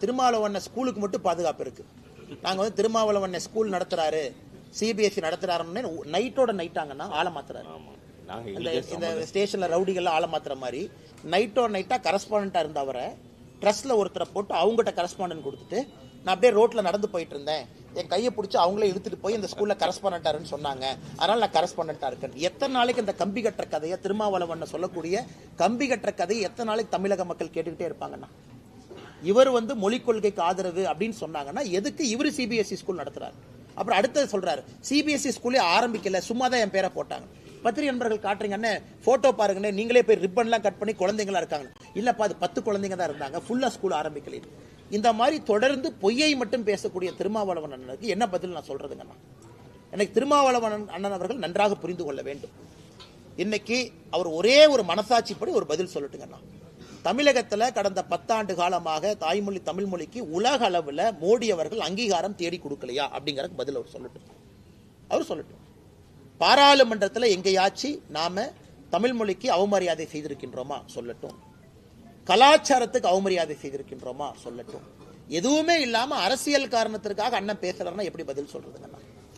திருமாவளவன் ஸ்கூலுக்கு மட்டும் பாதுகாப்பு இருக்கு. நாங்க வந்து திருமாவளவன் ஸ்கூல் நடத்துறாரு, சிபிஎஸ்சி நடத்துறாருன்னு நைட்டோட நைட்டாங்கன்னா ஆளை மாத்துறாரு. இந்த ஸ்டேஷன்ல ரவுடிகள்லாம் ஆளை மாத்துற மாதிரி நைட்டோட நைட்டா கரஸ்பாண்டா இருந்தவரை ட்ரஸ்ட்ல ஒருத்தரை போட்டு அவங்ககிட்ட கரஸ்பாண்டன்ட் கொடுத்துட்டு நான் அப்படியே ரோட்ல நடந்து போயிட்டு இருந்தேன், என் கையை பிடிச்சி அவங்களே இழுத்துட்டு போய் இந்த ஸ்கூல்ல கரஸ்பாண்டன்டாருன்னு சொன்னாங்க, அதனால நான் கரஸ்பாண்டன்டா இருக்கேன். எத்தனை நாளைக்கு இந்த கம்பி கட்டுற கதையை, திருமாவளவன் சொல்லக்கூடிய கம்பி கட்டுற கதையை எத்தனை நாளைக்கு தமிழக மக்கள் கேட்டுக்கிட்டே இருப்பாங்கன்னா? இவர் வந்து மொழிக் கொள்கைக்கு ஆதரவு அப்படின்னு சொன்னாங்கன்னா எதுக்கு இவர் சிபிஎஸ்இ ஸ்கூல் நடத்துறாரு? அப்புறம் அடுத்தது சொல்றாரு சிபிஎஸ்இ ஸ்கூலே ஆரம்பிக்கல, சும்மா தான் என் பேரை போட்டாங்க. பத்திரிகை நண்பர்கள் காட்டுறீங்கன்னு போட்டோ பாருங்கன்னு, நீங்களே போய் ரிப்பன்லாம் கட் பண்ணி குழந்தைங்களா இருக்காங்க. இல்லப்பா அது 10 குழந்தைங்க தான் இருந்தாங்க, ஃபுல்லா ஸ்கூல் ஆரம்பிக்கல. இந்த மாதிரி தொடர்ந்து பொய்யை மட்டும் பேசக்கூடிய திருமாவளவன் அண்ணனுக்கு என்ன பதில் நான் சொல்றதுங்கண்ணா? எனக்கு திருமாவளவன் அண்ணன் அவர்கள் நன்றாக புரிந்து கொள்ள வேண்டும். இன்னைக்கு அவர் ஒரே ஒரு மனசாட்சிப்படி ஒரு பதில் சொல்லட்டுங்கண்ணா. தமிழகத்தில் கடந்த 10 ஆண்டு காலமாக தாய்மொழி தமிழ் மொழிக்கு உலக அளவில் மோடி அவர்கள் அங்கீகாரம் தேடி கொடுக்கலையா அப்படிங்கிற பதில் அவர் சொல்லட்டும். அவர் சொல்லட்டும். பாராளுமன்றத்தில் எங்கேயாச்சும் நாம தமிழ் மொழிக்கு அவமரியாதை செய்திருக்கின்றோமா சொல்லட்டும். கலாச்சாரத்துக்கு அவமரியாதை செய்திருக்கின்றோமா சொல்லட்டும். எதுவுமே இல்லாம அரசியல் காரணத்திற்காக அண்ணன் பேசுறாருன்னா எப்படி பதில் சொல்றதுங்கண்ணா?